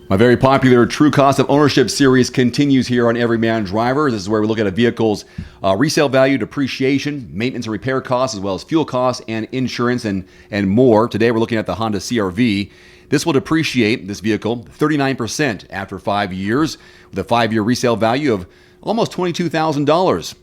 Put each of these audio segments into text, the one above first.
My very popular True Cost of Ownership series continues here on Everyman Driver. This is where we look at a vehicle's resale value, depreciation, maintenance and repair costs, as well as fuel costs and insurance and more. Today we're looking at the Honda CR-V. This will depreciate, this vehicle, 39% after 5 years, with a 5-year resale value of almost $22,000.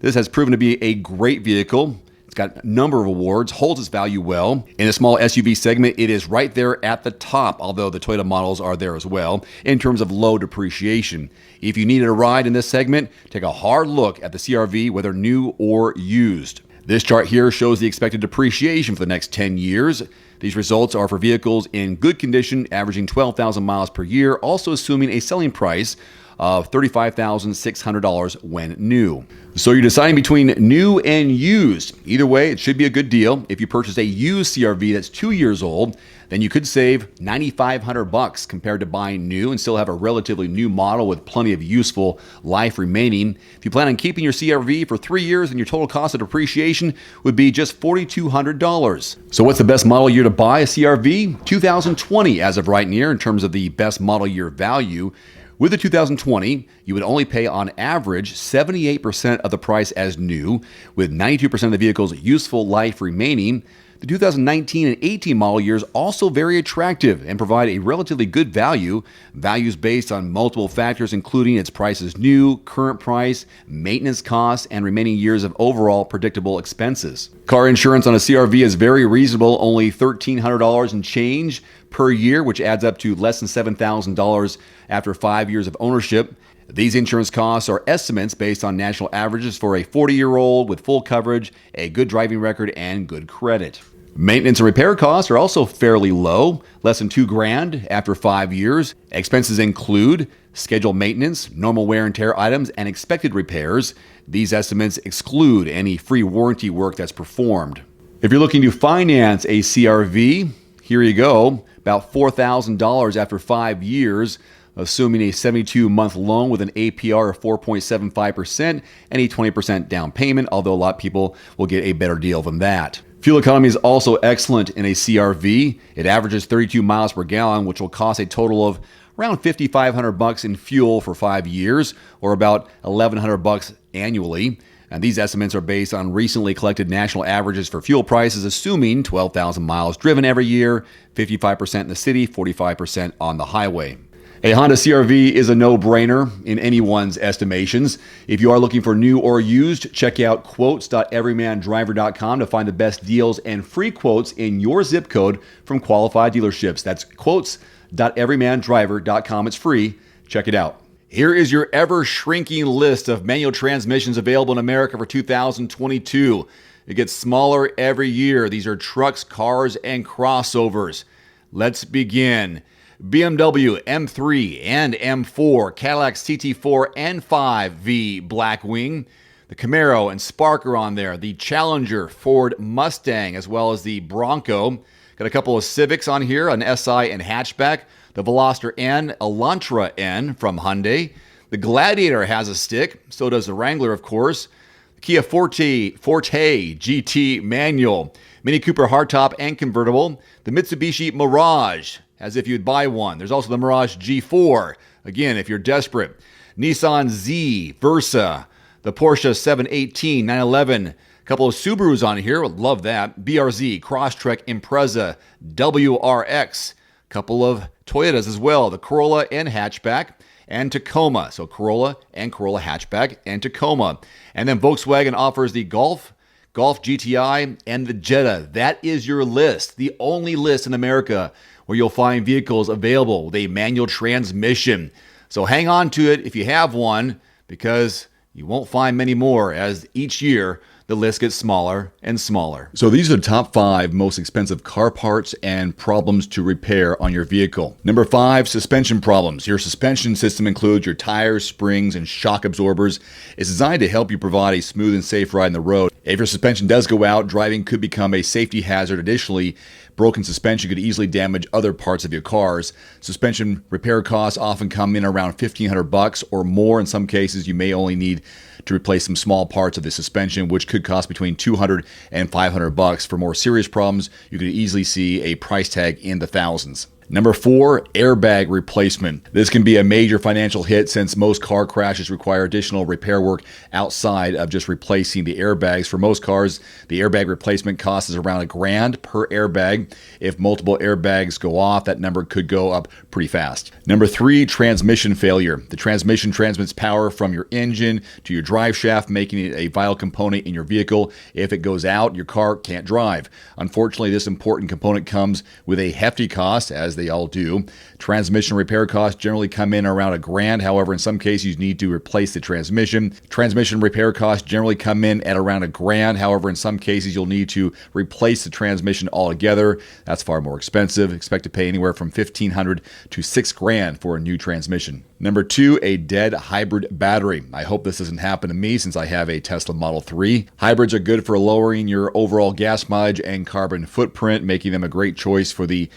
This has proven to be a great vehicle. It's got a number of awards, holds its value well. In the small SUV segment, it is right there at the top, although the Toyota models are there as well, in terms of low depreciation. If you needed a ride in this segment, take a hard look at the CR-V, whether new or used. This chart here shows the expected depreciation for the next 10 years. These results are for vehicles in good condition, averaging 12,000 miles per year, also assuming a selling price of $35,600 when new. So you're deciding between new and used. Either way, it should be a good deal. If you purchase a used CR-V that's 2 years old, then you could save $9,500 compared to buying new and still have a relatively new model with plenty of useful life remaining. If you plan on keeping your CR-V for 3 years, then your total cost of depreciation would be just $4,200. So what's the best model year to buy a CR-V? 2020 as of right now in terms of the best model year value. With the 2020, you would only pay on average 78% of the price as new, with 92% of the vehicle's useful life remaining. The 2019 and 18 model years also very attractive and provide a relatively good value. Values based on multiple factors, including its price as new, current price, maintenance costs, and remaining years of overall predictable expenses. Car insurance on a CR-V is very reasonable, only $1,300 and change per year, which adds up to less than $7,000 after 5 years of ownership. These insurance costs are estimates based on national averages for a 40-year-old with full coverage, a good driving record, and good credit. Maintenance and repair costs are also fairly low, less than $2,000 after 5 years. Expenses include scheduled maintenance, normal wear and tear items, and expected repairs. These estimates exclude any free warranty work that's performed. If you're looking to finance a CR-V, here you go, about $4,000 after 5 years, assuming a 72-month loan with an APR of 4.75% and a 20% down payment, although a lot of people will get a better deal than that. Fuel economy is also excellent in a CR-V. It averages 32 miles per gallon, which will cost a total of around $5,500 in fuel for 5 years, or about $1,100 annually. And these estimates are based on recently collected national averages for fuel prices, assuming 12,000 miles driven every year, 55% in the city, 45% on the highway. A Honda CR-V is a no-brainer in anyone's estimations. If you are looking for new or used, check out quotes.everymandriver.com to find the best deals and free quotes in your zip code from qualified dealerships. That's quotes.everymandriver.com. It's free. Check it out. Here is your ever-shrinking list of manual transmissions available in America for 2022. It gets smaller every year. These are trucks, cars, and crossovers. Let's begin. BMW M3 and M4, Cadillac CT4 and 5V Blackwing, the Camaro and Spark are on there, the Challenger, Ford Mustang, as well as the Bronco. Got a couple of Civics on here, an SI and hatchback, the Veloster N, Elantra N from Hyundai. The Gladiator has a stick, so does the Wrangler, of course. The Kia Forte GT manual, Mini Cooper hardtop and convertible, the Mitsubishi Mirage, as if you'd buy one. There's also the Mirage G4, again, if you're desperate. Nissan Z, Versa, the Porsche 718, 911, a couple of Subarus on here, love that. BRZ, Crosstrek, Impreza, WRX, a couple of Toyotas as well, the Corolla and hatchback, and Tacoma. So Corolla and Corolla hatchback and Tacoma. And then Volkswagen offers the Golf GTI, and the Jetta. That is your list, the only list in America where you'll find vehicles available with a manual transmission. So hang on to it if you have one, because you won't find many more as each year the list gets smaller and smaller. So these are the top 5 most expensive car parts and problems to repair on your vehicle. Number 5, suspension problems. Your suspension system includes your tires, springs, and shock absorbers. It's designed to help you provide a smooth and safe ride on the road. If your suspension does go out, driving could become a safety hazard. Additionally, broken suspension could easily damage other parts of your cars. Suspension repair costs often come in around $1,500 or more. In some cases, you may only need to replace some small parts of the suspension, which could cost between $200 and $500. For more serious problems, you could easily see a price tag in the thousands. Number 4, airbag replacement. This can be a major financial hit since most car crashes require additional repair work outside of just replacing the airbags. For most cars, the airbag replacement cost is around $1,000 per airbag. If multiple airbags go off, that number could go up pretty fast. Number 3, transmission failure. The transmission transmits power from your engine to your drive shaft, making it a vital component in your vehicle. If it goes out, your car can't drive. Unfortunately, this important component comes with a hefty cost, as they all do. Transmission repair costs generally come in around $1,000. However, in some cases, you need to replace the transmission. Transmission repair costs generally come in at around $1,000. However, in some cases, you'll need to replace the transmission altogether. That's far more expensive. Expect to pay anywhere from $1,500 to $6,000 for a new transmission. Number 2, a dead hybrid battery. I hope this doesn't happen to me since I have a Tesla Model 3. Hybrids are good for lowering your overall gas mileage and carbon footprint, making them a great choice for the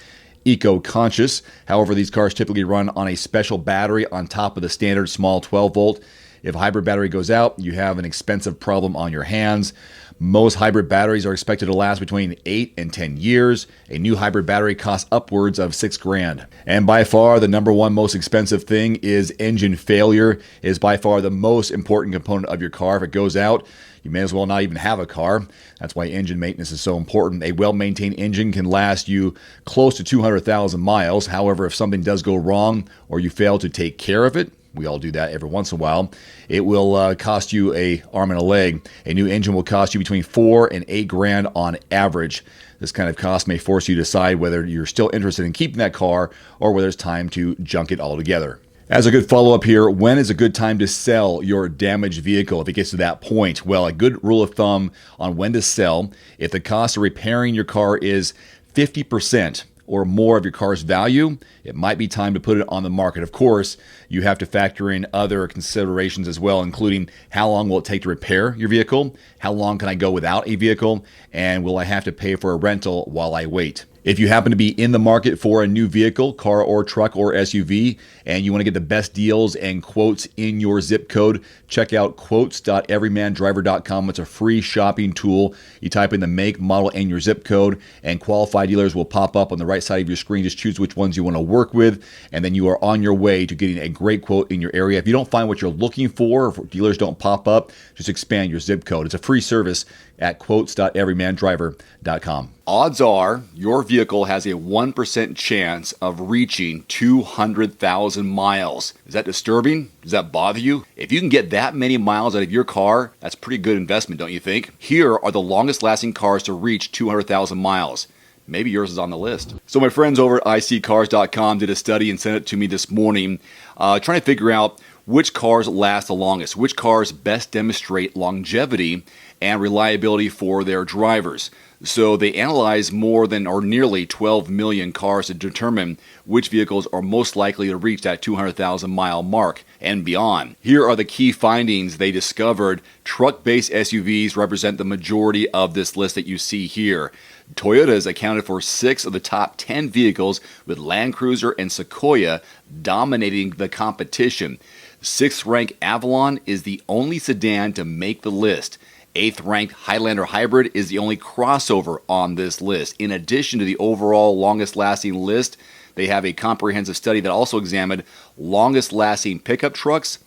eco-conscious. However, these cars typically run on a special battery on top of the standard small 12-volt. If a hybrid battery goes out, you have an expensive problem on your hands. Most hybrid batteries are expected to last between 8 and 10 years. A new hybrid battery costs upwards of $6,000. And by far, the number one most expensive thing is engine failure. It is by far the most important component of your car. If it goes out, you may as well not even have a car. That's why engine maintenance is so important. A well-maintained engine can last you close to 200,000 miles. However, if something does go wrong or you fail to take care of it, we all do that every once in a while, it will cost you an arm and a leg. A new engine will cost you between $4,000 and $8,000 on average. This kind of cost may force you to decide whether you're still interested in keeping that car or whether it's time to junk it altogether. As a good follow-up here, when is a good time to sell your damaged vehicle if it gets to that point? Well, a good rule of thumb on when to sell, if the cost of repairing your car is 50% or more of your car's value, it might be time to put it on the market. Of course, you have to factor in other considerations as well, including how long will it take to repair your vehicle, how long can I go without a vehicle, and will I have to pay for a rental while I wait? If you happen to be in the market for a new vehicle, car or truck or SUV, and you want to get the best deals and quotes in your zip code, check out quotes.everymandriver.com. It's a free shopping tool. You type in the make, model, and your zip code, and qualified dealers will pop up on the right side of your screen. Just choose which ones you want to work with, and then you are on your way to getting a great quote in your area. If you don't find what you're looking for, if dealers don't pop up, just expand your zip code. It's a free service at quotes.everymandriver.com. Odds are your vehicle has a 1% chance of reaching 200,000 miles. Is that disturbing? Does that bother you? If you can get that many miles out of your car, that's a pretty good investment, don't you think? Here are the longest lasting cars to reach 200,000 miles. Maybe yours is on the list. So my friends over at iSeeCars.com did a study and sent it to me this morning, trying to figure out which cars last the longest, which cars best demonstrate longevity and reliability for their drivers. So they analyzed more than or nearly 12 million cars to determine which vehicles are most likely to reach that 200,000 mile mark and beyond. Here are the key findings they discovered. Truck-based SUVs represent the majority of this list that you see here. Toyota has accounted for 6 of the top 10 vehicles, with Land Cruiser and Sequoia dominating the competition. 6th-ranked Avalon is the only sedan to make the list. 8th-ranked Highlander Hybrid is the only crossover on this list. In addition to the overall longest-lasting list, they have a comprehensive study that also examined longest-lasting pickup trucks,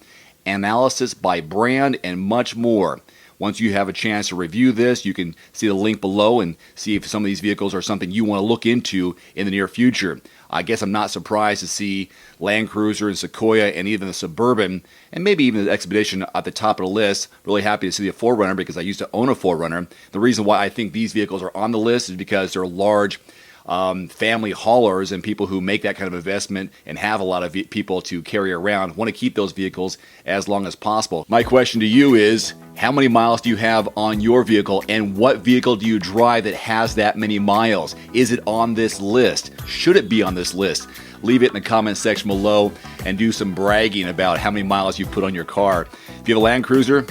analysis by brand, and much more. Once you have a chance to review this, you can see the link below and see if some of these vehicles are something you want to look into in the near future. I guess I'm not surprised to see Land Cruiser and Sequoia and even the Suburban and maybe even the Expedition at the top of the list. Really happy to see the 4Runner because I used to own a 4Runner. The reason why I think these vehicles are on the list is because they're large family haulers, and people who make that kind of investment and have a lot of people to carry around want to keep those vehicles as long as possible. My question to you is, how many miles do you have on your vehicle, and what vehicle do you drive that has that many miles? Is it on this list? Should it be on this list? Leave it in the comment section below and do some bragging about how many miles you've put on your car. If you have a Land Cruiser,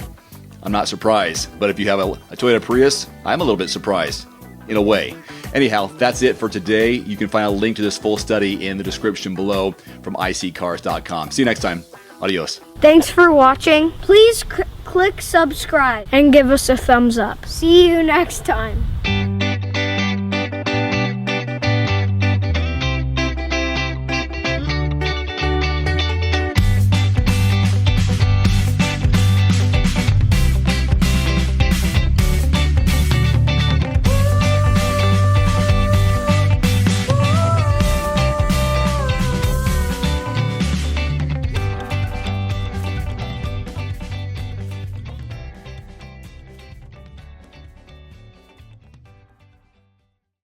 I'm not surprised. But if you have a Toyota Prius, I'm a little bit surprised, in a way. Anyhow, that's it for today. You can find a link to this full study in the description below from iSeeCars.com. See you next time. Adios. Thanks for watching. Please click subscribe and give us a thumbs up. See you next time.